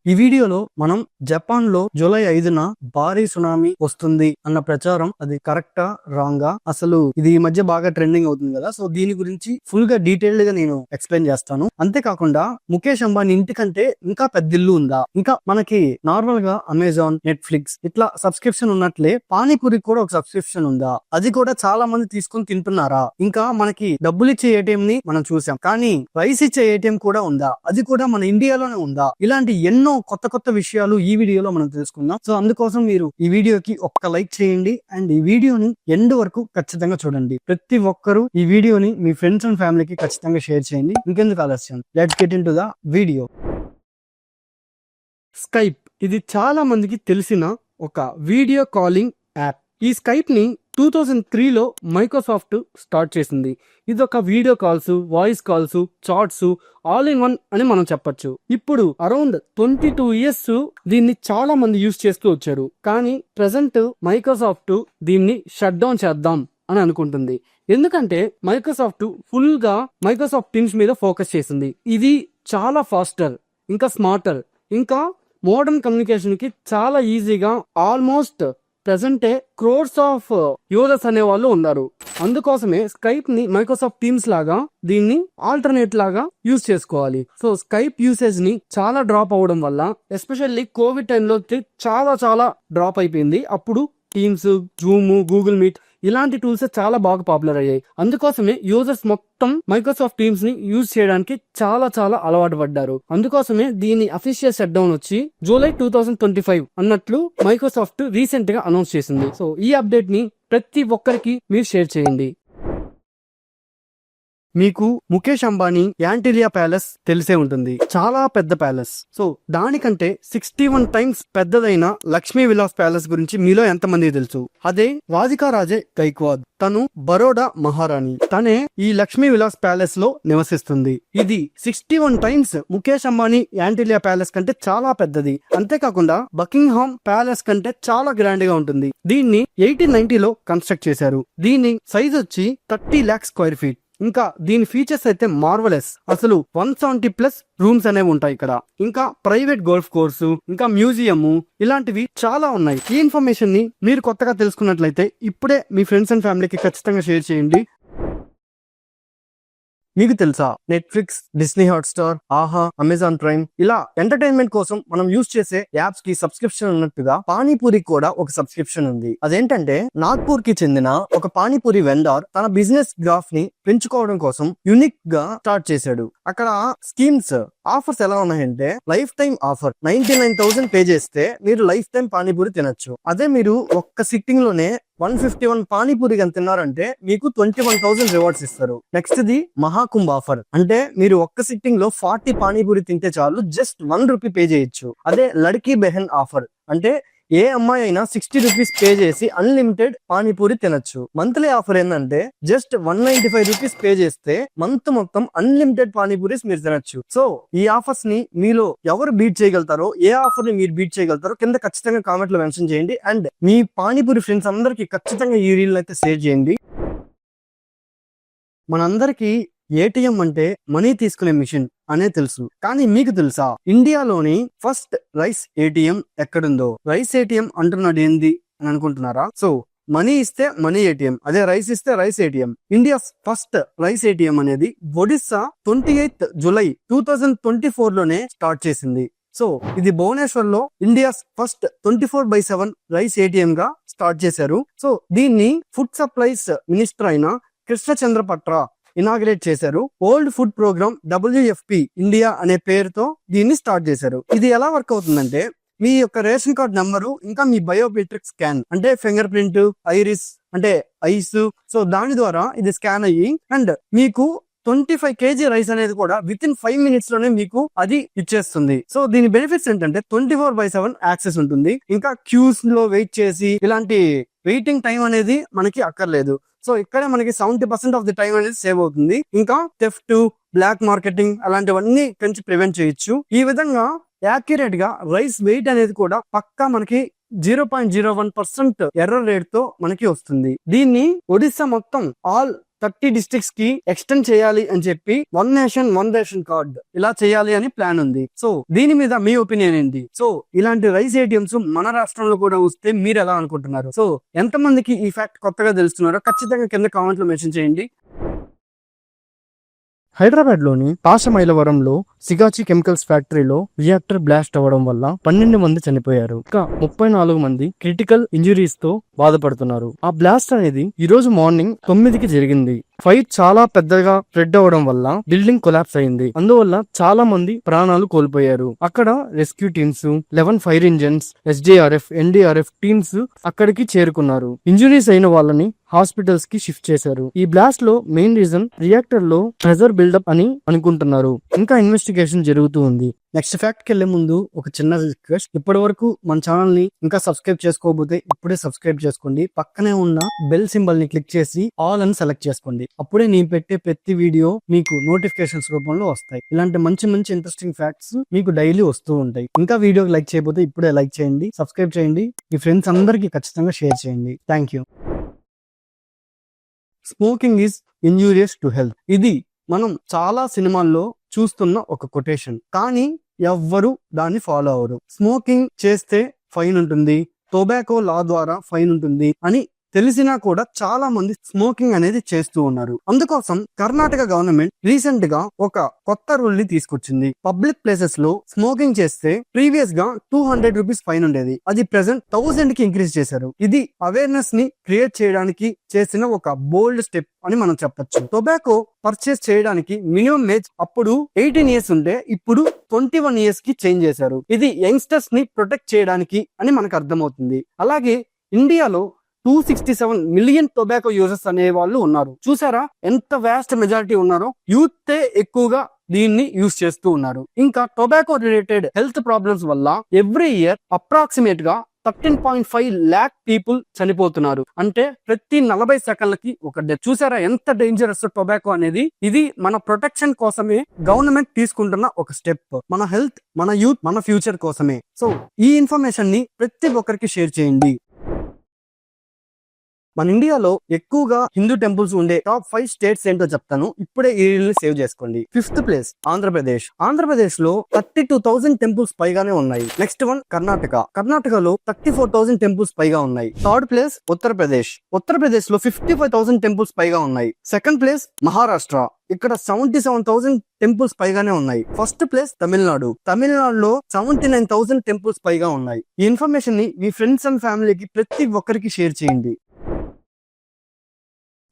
ఈ వీడియోలో మనం జపాన్ లో జూలై 5న భారీ సునామీ వస్తుంది అన్న ప్రచారం అది కరెక్టా రాంగా, అసలు ఇది ఈ మధ్య బాగా ట్రెండింగ్ అవుతుంది కదా. సో దీని గురించి ఫుల్ గా డీటెయిల్డ్ గా నేను ఎక్స్ప్లెయిన్ చేస్తాను. అంతేకాకుండా ముఖేష్ అంబానీ ఇంటికంటే ఇంకా పెద్ద ఇల్లు ఉందా, ఇంకా మనకి నార్మల్ గా అమెజాన్, నెట్ఫ్లిక్స్ ఇట్లా సబ్స్క్రిప్షన్ ఉన్నట్లే పానీపూరికి కూడా ఒక సబ్స్క్రిప్షన్ ఉందా, అది కూడా చాలా మంది తీసుకొని తింటున్నారా, ఇంకా మనకి డబ్బులు ఇచ్చే ఏటీఎం ని మనం చూసాం, కానీ రైస్ ఇచ్చే ఏటీఎం కూడా ఉందా, అది కూడా మన ఇండియాలోనే ఉందా, ఇలాంటి ఎన్నో కొత్త కొత్త విషయాలు ఈ వీడియోలో మనం తెలుసుకుందాం. సో అందుకోసం మీరు ఈ వీడియోకి ఒక్క లైక్ చేయండి అండ్ ఈ వీడియోని ఎండ్ వరకు ఖచ్చితంగా చూడండి. ప్రతి ఒక్కరూ ఈ వీడియోని మీ ఫ్రెండ్స్ అండ్ ఫ్యామిలీకి ఖచ్చితంగా షేర్ చేయండి. ఇంకెందుకు ఆలస్యం, let's get into the video. Skype ఇది చాలా మందికి తెలిసిన ఒక వీడియో కాలింగ్ యాప్. ఈ స్కైప్ ని 2003లో మైక్రోసాఫ్ట్ స్టార్ట్ చేసింది. ఇది ఒక video calls, voice calls, chats all in one అని మనం చెప్పొచ్చు. ఇప్పుడు అరౌండ్ 22 ఇయర్స్ దీన్ని చాలా మంది యూజ్ చేస్తూ వచ్చారు. కానీ ప్రెసెంట్ మైక్రోసాఫ్ట్ దీన్ని షట్ డౌన్ చేద్దాం అని అనుకుంటుంది. ఎందుకంటే మైక్రోసాఫ్ట్ ఫుల్ గా మైక్రోసాఫ్ట్ టీమ్స్ మీద ఫోకస్ చేసింది. ఇది చాలా ఫాస్టర్, ఇంకా స్మార్టర్, ఇంకా మోడర్న్ కమ్యూనికేషన్ కి చాలా ఈజీగా ఆల్మోస్ట్ ప్రెసెంటే క్రోర్స్ ఆఫ్ యూజర్స్ అనే వాళ్ళు ఉన్నారు. అందుకోసమే స్కైప్ ని మైక్రోసాఫ్ట్ టీమ్స్ లాగా దీన్ని ఆల్టర్నేట్ లాగా యూజ్ చేసుకోవాలి. సో స్కైప్ యూసేజ్ ని చాలా డ్రాప్ అవ్వడం వల్ల, ఎస్పెషల్లీ కోవిడ్ టైంలో చాలా డ్రాప్ అయిపోయింది. అప్పుడు టీమ్స్, జూమ్, గూగుల్ మీట్ ఇలాంటి టూల్స్ చాలా బాగా పాపులర్ అయ్యాయి. అందుకోసమే యూజర్స్ మొత్తం మైక్రోసాఫ్ట్ టీమ్స్ ని యూజ్ చేయడానికి చాలా అలవాటు పడ్డారు. అందుకోసమే దీని అఫీషియల్ షట్ డౌన్ వచ్చి జూలై 2025 అన్నట్లు మైక్రోసాఫ్ట్ రీసెంట్ గా అనౌన్స్ చేసింది. సో ఈ అప్డేట్ ని ప్రతి ఒక్కరికి మీరు షేర్ చేయండి. మీకు ముఖేష్ అంబానీ యాంటిలియా ప్యాలెస్ తెలిసే ఉంటుంది, చాలా పెద్ద ప్యాలెస్. సో దానికంటే 61 టైమ్స్ పెద్దదైన లక్ష్మీ విలాస్ ప్యాలెస్ గురించి మీలో ఎంతమంది తెలుసు? అదే రాధికా రాజే గైక్వాడ్. తను బరోడా మహారాణి. తనే ఈ లక్ష్మీ విలాస్ ప్యాలెస్ లో నివసిస్తుంది. ఇది 61 టైమ్స్ ముఖేష్ అంబానీ యాంటిలియా ప్యాలెస్ కంటే చాలా పెద్దది. అంతేకాకుండా బకింగ్హామ్ ప్యాలెస్ కంటే చాలా గ్రాండ్ గా ఉంటుంది. దీన్ని 1890లో కన్స్ట్రక్ట్ చేశారు. దీని సైజ్ వచ్చి 30 lakhs square feet. ఇంకా దీని ఫీచర్స్ అయితే మార్వలెస్. అసలు 170+ రూమ్స్ అనేవి ఉంటాయి ఇక్కడ. ఇంకా ప్రైవేట్ గోల్ఫ్ కోర్సు, ఇంకా మ్యూజియం ఇలాంటివి చాలా ఉన్నాయి. ఈ ఇన్ఫర్మేషన్ ని మీరు కొత్తగా తెలుసుకున్నట్లయితే ఇప్పుడే మీ ఫ్రెండ్స్ అండ్ ఫ్యామిలీకి ఖచ్చితంగా షేర్ చేయండి. మీకు తెలుసా, నెట్ఫ్లిక్స్, డిస్నీ హాట్స్టార్, ఆహా, అమెజాన్ ప్రైమ్ ఇలా ఎంటర్టైన్మెంట్ కోసం మనం యూజ్ చేసే యాప్స్ కి సబ్స్క్రిప్షన్ ఉన్నట్టుగా పానీపూరి కూడా ఒక సబ్స్క్రిప్షన్ ఉంది. అదేంటంటే నాగ్పూర్ కి చెందిన ఒక పానీపూరి వెండర్ తన బిజినెస్ గ్రాఫ్ ని పెంచుకోవడం కోసం యూనిక్ గా స్టార్ట్ చేశాడు. అక్కడ స్కీమ్స్, ఆఫర్స్ ఎలా ఉన్నాయంటే లైఫ్ టైం ఆఫర్ 99,000 పే చేస్తే మీరు లైఫ్ టైం పానీపూరి తినొచ్చు. అదే మీరు ఒక్క సిట్టింగ్ లోనే 151 పానీపూరి కానీ తిన్నారంటే మీకు 21,000 రివార్డ్స్ ఇస్తారు. Next the Maha Kumbh offer. అంటే మీరు ఒక్క సిట్టింగ్ లో 40 పానీపూరి తింటే చాలు, జస్ట్ 1 రూపీ పే చేయొచ్చు. అదే లడ్కీ బెహన్ ఆఫర్. అంటే ఏ అమ్మాయి అయినా 60 రూపీస్ పే చేసి అన్లిమిటెడ్ పానీపూరి తినొచ్చు. మంత్లీ ఆఫర్ ఏంటంటే జస్ట్ 195 రూపీస్ పే చేస్తే మంత్ మొత్తం అన్లిమిటెడ్ పానీపూరీస్ మీరు తినొచ్చు. సో ఈ ఆఫర్స్ ని మీలో ఎవరు బీట్ చేయగలుగుతారో, ఏ ఆఫర్ ని మీరు బీట్ చేయగలుగుతారో కింద ఖచ్చితంగా కామెంట్ లో మెన్షన్ చేయండి. అండ్ మీ పానీపూరి ఫ్రెండ్స్ అందరికి ఖచ్చితంగా ఈ రీల్ అయితే షేర్ చేయండి. మనందరికి ఏటీఎం అంటే మనీ తీసుకునే మిషన్ అనే తెలుసు, కానీ మీకు తెలుసా ఇండియాలోని ఫస్ట్ రైస్ ఏటీఎం ఎక్కడుందో? రైస్ ఏటీఎం అంటున్నాడు ఏంది అని అనుకుంటున్నారా? సో మనీ ఇస్తే మనీ ఏటీఎం, అదే రైస్ ఇస్తే rice ATM. India first rice ATM అనేది ఒడిస్సా 28th జూలై 2024 లోనే స్టార్ట్ చేసింది. సో ఇది భువనేశ్వర్ లో ఇండియాస్ ఫస్ట్ 24/7 రైస్ ఏటీఎం గా స్టార్ట్ చేశారు. సో దీన్ని ఫుడ్ సప్లైస్ మినిస్టర్ అయిన కృష్ణచంద్ర పట్రా ఇనాగ్రేట్ చేశారు. World food programme WFP India అనే పేరుతో దీన్ని స్టార్ట్ చేశారు. ఇది ఎలా వర్క్ అవుతుందంటే మీ యొక్క రేషన్ కార్డ్ నెంబరు, ఇంకా మీ బయోమెట్రిక్ స్కాన్ అంటే ఫింగర్ ప్రింట్, ఐరిస్ అంటే ఐస్, సో దాని ద్వారా ఇది స్కాన్ అయ్యి అండ్ మీకు 25 kg రైస్ అనేది కూడా విత్ ఇన్ 5 minutes లోనే మీకు అది ఇచ్చేస్తుంది. సో దీని బెనిఫిట్స్ ఏంటంటే 24/7 యాక్సెస్ ఉంటుంది. ఇంకా క్యూస్ లో వెయిట్ చేసి ఇలాంటి వెయిటింగ్ టైం అనేది మనకి అక్కర్లేదు. సో ఇక్కడే మనకి 70% ఆఫ్ ది టైం అనేది సేవ్ అవుతుంది. ఇంకా థెఫ్ట్, బ్లాక్ మార్కెటింగ్ అలాంటివన్నీ పెంచి ప్రివెంట్ చేయొచ్చు. ఈ విధంగా యాక్యురేట్ గా రైస్ వెయిట్ అనేది కూడా పక్కా మనకి 0.01% ఎర్రర్ రేట్ తో మనకి వస్తుంది. దీన్ని ఒడిస్సా మొత్తం ఆల్ 30 డిస్ట్రిక్ట్స్ కి ఎక్స్టెండ్ చేయాలి అని చెప్పి one nation one ration card ఇలా చేయాలి అని ప్లాన్ ఉంది. సో దీని మీద మీ ఒపీనియన్ ఏంటి? సో ఇలాంటి రైస్ ఏటీఎంస్ మన రాష్ట్రంలో కూడా వస్తే మీరు ఎలా అనుకుంటున్నారు? సో ఎంతమందికి ఈ ఫ్యాక్ట్ కొత్తగా తెలుస్తున్నారో ఖచ్చితంగా కింద కామెంట్ లో మెన్షన్ చేయండి. హైదరాబాద్ లోని పాషమైలవరంలో సిగాచి కెమికల్స్ ఫ్యాక్టరీలో రియాక్టర్ బ్లాస్ట్ అవ్వడం వల్ల 12 మంది చనిపోయారు. ఇంకా 34 మంది క్రిటికల్ ఇంజురీస్ తో బాధపడుతున్నారు. ఆ బ్లాస్ట్ అనేది ఈ రోజు మార్నింగ్ 9కి జరిగింది. ఫైర్ చాలా పెద్దగా స్ప్రెడ్ అవ్వడం వల్ల బిల్డింగ్ కొలాప్స్ అయింది. అందువల్ల చాలా మంది ప్రాణాలు కోల్పోయారు. అక్కడ rescue teams, 11 fire engines, SDRF, NDRF teams అక్కడికి చేరుకున్నారు. ఇంజురీస్ అయిన వాళ్ళని హాస్పిటల్స్ కి షిఫ్ట్ చేశారు. ఈ బ్లాస్ట్ లో మెయిన్ రీజన్ రియాక్టర్ లో ప్రెజర్ బిల్డప్ అని అనుకుంటున్నారు. ఇంకా ఇన్వెస్టిగేషన్ జరుగుతూ ఉంది. నెక్స్ట్ ఫ్యాక్ట్ కి వెళ్లే ముందు ఒక చిన్న రిక్వెస్ట్, ఇప్పటి వరకు మన ఛానల్ ని ఇంకా సబ్స్క్రైబ్ చేసుకోకపోతే ఇప్పుడే సబ్స్క్రైబ్ చేసుకోండి. పక్కనే ఉన్న బెల్ సింబల్ ని క్లిక్ చేసి ఆల్ అని సెలెక్ట్ చేసుకోండి. అప్పుడే నేను పెట్టే ప్రతి వీడియో మీకు నోటిఫికేషన్స్ రూపంలో వస్తాయి. ఇలాంటి మంచి మంచి ఇంట్రెస్టింగ్ ఫ్యాక్ట్స్ మీకు డైలీ వస్తూ ఉంటాయి. ఇంకా వీడియోకి లైక్ చేయకపోతే ఇప్పుడే లైక్ చేయండి, సబ్స్క్రైబ్ చేయండి, మీ ఫ్రెండ్స్ అందరికీ ఖచ్చితంగా షేర్ చేయండి. Thank you. Smoking is injurious to health. ఇది మనం చాలా సినిమాల్లో చూస్తున్న ఒక కొటేషన్, కానీ ఎవ్వరు దాన్ని ఫాలో అవరు. స్మోకింగ్ చేస్తే ఫైన్ ఉంటుంది, టొబాకో లా ద్వారా ఫైన్ ఉంటుంది అని తెలిసినా కూడా చాలా మంది స్మోకింగ్ అనేది చేస్తూ ఉన్నారు. అందుకోసం కర్ణాటక గవర్నమెంట్ రీసెంట్ గా ఒక కొత్త రూల్ ని తీసుకొచ్చింది. పబ్లిక్ ప్లేసెస్ లో స్మోకింగ్ చేస్తే ప్రీవియస్ గా 200 రూపీస్ ఫైన్ ఉండేది, అది ప్రెసెంట్ 1000 కి ఇంక్రీజ్ చేశారు. ఇది అవేర్నెస్ ని క్రియేట్ చేయడానికి చేసిన ఒక బోల్డ్ స్టెప్ అని మనం చెప్పొచ్చు. టొబాకో పర్చేస్ చేయడానికి మినిమం ఏజ్ అప్పుడు 18 ఇయర్స్ ఉంటే ఇప్పుడు 21 ఇయర్స్ కి చేంజ్ చేశారు. ఇది యంగ్స్టర్స్ ని ప్రొటెక్ట్ చేయడానికి అని మనకు అర్థమవుతుంది. అలాగే ఇండియాలో 267 మిలియన్ టొబాకో యూజర్స్ అనే వాళ్ళు ఉన్నారు. చూసారా ఎంత వ్యాస్ట్ మెజారిటీ ఉన్నారో? యూతే ఎక్కువగా దీన్ని యూజ్ చేస్తూ ఉన్నారు. ఇంకా టొబాకో రిలేటెడ్ హెల్త్ ప్రాబ్లమ్స్ వల్ల ఎవ్రీ ఇయర్ అప్రాక్సిమేట్ గా 13.5 lakh పీపుల్ చనిపోతున్నారు. అంటే ప్రతి 40 సెకండ్లకి ఒక డెత్. చూసారా ఎంత డేంజరస్ టొబాకో అనేది? ఇది మన ప్రొటెక్షన్ కోసమే గవర్నమెంట్ తీసుకుంటున్న ఒక స్టెప్. మన హెల్త్, మన యూత్, మన ఫ్యూచర్ కోసమే. సో ఈ ఇన్ఫర్మేషన్ ని ప్రతి ఒక్కరికి షేర్ చేయండి. మన ఇండియాలో ఎక్కువగా హిందూ టెంపుల్స్ ఉండే టాప్ 5 స్టేట్స్ ఏంటో చెప్తాను, ఇప్పుడే ఈ రీల్ ని సేవ్ చేసుకోండి. 5th place Andhra Pradesh. ఆంధ్రప్రదేశ్ లో 32,000 టెంపుల్స్ పైగానే ఉన్నాయి. Next one Karnataka. కర్ణాటకలో 34,000 టెంపుల్స్ పైగా ఉన్నాయి. 3rd place Uttar Pradesh. ఉత్తరప్రదేశ్ లో 55,000 టెంపుల్స్ పైగా ఉన్నాయి. 2nd place Maharashtra. ఇక్కడ 77,000 టెంపుల్స్ పైగానే ఉన్నాయి. 1st place Tamil Nadu. తమిళనాడులో 79,000 టెంపుల్స్ పైగా ఉన్నాయి. ఈ ఇన్ఫర్మేషన్ ని మీ ఫ్రెండ్స్ అండ్ ఫ్యామిలీకి ప్రతి ఒక్కరికి షేర్ చేయండి.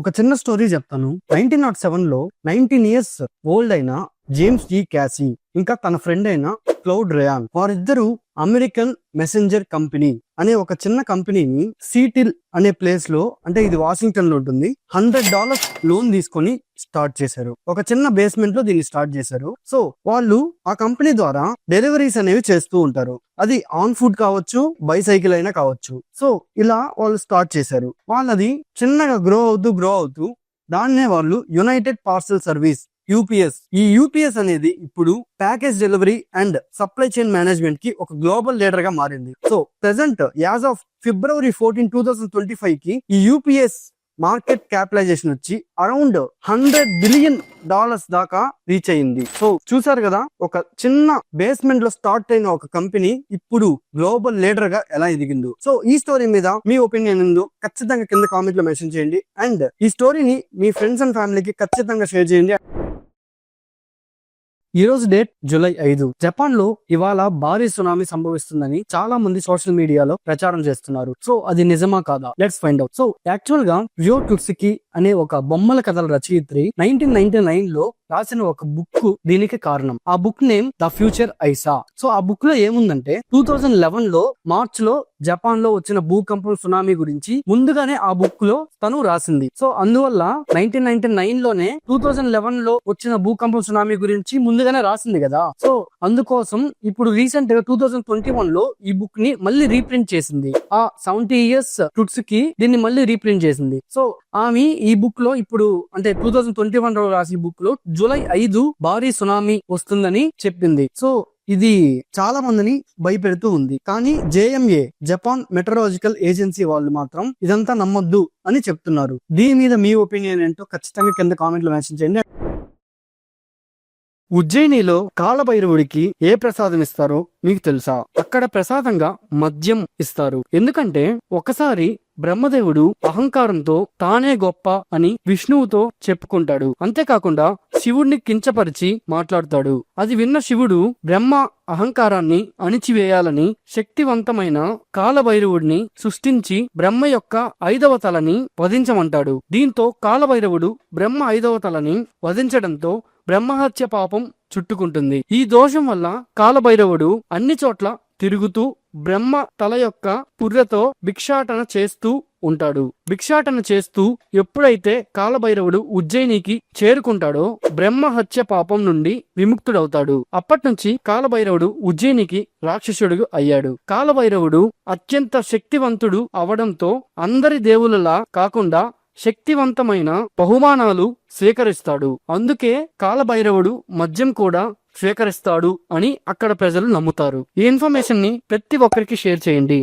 ఒక చిన్న స్టోరీ చెప్తాను. 1907 లో 19 ఇయర్స్ ఓల్డ్ అయిన జేమ్స్ జీ క్యాసీ ఇంకా తన ఫ్రెండ్ అయిన క్లౌడ్ రేయాన్, వారిద్దరూ అమెరికన్ మెసెంజర్ కంపెనీ అనే ఒక చిన్న కంపెనీని సీటిల్ అనే ప్లేస్ లో, అంటే ఇది వాషింగ్టన్ లో ఉంటుంది, $100 లోన్ తీసుకొని స్టార్ట్ చేశారు. ఒక చిన్న బేస్మెంట్ లో దీన్ని స్టార్ట్ చేశారు. సో వాళ్ళు ఆ కంపెనీ ద్వారా డెలివరీస్ అనేవి చేస్తూ ఉంటారు. అది ఆన్ ఫుడ్ కావచ్చు, బైసైకిల్ అయినా కావచ్చు. సో ఇలా వాళ్ళు స్టార్ట్ చేశారు. వాళ్ళది చిన్నగా గ్రో అవుతూ దాన్నే వాళ్ళు యునైటెడ్ పార్సల్ సర్వీస్, యూపీఎస్. ఈ యూపీఎస్ అనేది ఇప్పుడు package delivery and supply chain management కి ఒక గ్లోబల్ లీడర్ గా మారింది. So present as of February 14, 2025 కి ఈ యూపీఎస్ మార్కెట్ క్యాపిటలైజేషన్ వచ్చి అరౌండ్ $100 బిలియన్ దాకా రీచ్ అయింది. సో చూసారు కదా, ఒక చిన్న బేస్మెంట్ లో స్టార్ట్ అయిన ఒక కంపెనీ ఇప్పుడు గ్లోబల్ లీడర్ గా ఎలా ఎదిగిందో. సో ఈ స్టోరీ మీద మీ ఒపీనియన్ ఏందో ఖచ్చితంగా కింద కామెంట్ లో మెన్షన్ చేయండి. అండ్ ఈ స్టోరీని మీ ఫ్రెండ్స్ అండ్ ఫ్యామిలీకి ఖచ్చితంగా షేర్ చేయండి. ఈ రోజు డేట్ జూలై 5. జపాన్ లో ఇవాళ భారీ సునామీ సంభవిస్తుందని చాలా మంది సోషల్ మీడియాలో ప్రచారం చేస్తున్నారు. సో అది నిజమా కాదా? Let's find out. So actual గా రియో టుక్సికి అనే ఒక బొమ్మల కథల రచయిత్రి 1999 లో రాసిన ఒక బుక్ దీనికి కారణం. ఆ బుక్ నేమ్ ద ఫ్యూచర్ ఐసా. సో ఆ బుక్ లో ఏముందంటే 2011 లో మార్చ్ లో జపాన్ లో వచ్చిన భూకంపం సునామీ గురించి ముందుగానే ఆ బుక్ లో తను రాసింది. సో అందువల్ల 1999 లోనే 2011 లో వచ్చిన భూకంపం సునామీ గురించి ముందుగానే రాసింది కదా. సో అందుకోసం ఇప్పుడు రీసెంట్ గా 2021 లో ఈ బుక్ ని మళ్ళీ రీప్రింట్ చేసింది. ఆ 70 ఇయర్స్ టుట్స్కి దీన్ని మళ్ళీ రీప్రింట్ చేసింది. సో ఆమె ఈ బుక్ లో ఇప్పుడు, అంటే 2021 లో రాసి బుక్ లో జూలై 5 భారీ సునామీ వస్తుందని చెప్పింది. సో ఇది చాలా మందిని భయపెడుతూ ఉంది. కానీ JMA జపాన్ మెట్రలాజికల్ ఏజెన్సీ వాళ్ళు మాత్రం ఇదంతా నమ్మొద్దు అని చెప్తున్నారు. దీని మీద మీ ఒపీనియన్ ఏంటో ఖచ్చితంగా కింద కామెంట్ లో మెన్షన్ చేయండి. ఉజ్జయినిలో కాలభైరవుడికి ఏ ప్రసాదం ఇస్తారో మీకు తెలుసా? అక్కడ ప్రసాదంగా మద్యం ఇస్తారు. ఎందుకంటే ఒకసారి బ్రహ్మదేవుడు అహంకారంతో తానే గొప్ప అని విష్ణువుతో చెప్పుకుంటాడు. అంతేకాకుండా శివుడిని కించపరిచి మాట్లాడతాడు. అది విన్న శివుడు బ్రహ్మ అహంకారాన్ని అణిచివేయాలని శక్తివంతమైన కాలభైరవుడిని సృష్టించి బ్రహ్మ యొక్క 5వ తలని వధించమంటాడు. దీంతో కాలభైరవుడు బ్రహ్మ 5వ తలని వధించడంతో బ్రహ్మహత్య పాపం చుట్టుకుంటుంది. ఈ దోషం వల్ల కాలభైరవుడు అన్ని చోట్ల తిరుగుతూ బ్రహ్మ తల యొక్క పుర్రెతో భిక్షాటన చేస్తూ ఉంటాడు. భిక్షాటన చేస్తూ ఎప్పుడైతే కాలభైరవుడు ఉజ్జయినికి చేరుకుంటాడో బ్రహ్మ హత్య పాపం నుండి విముక్తుడవుతాడు. అప్పటి నుంచి కాలభైరవుడు ఉజ్జయినికి రాక్షసుడు అయ్యాడు. కాలభైరవుడు అత్యంత శక్తివంతుడు అవడంతో అందరి దేవులలా కాకుండా శక్తివంతమైన బహుమానాలు స్వీకరిస్తాడు. అందుకే కాలభైరవుడు మద్యం కూడా స్వీకరిస్తాడు అని అక్కడ ప్రజలు నమ్ముతారు. ఈ ఇన్ఫర్మేషన్ ని ప్రతి ఒక్కరికి షేర్ చేయండి.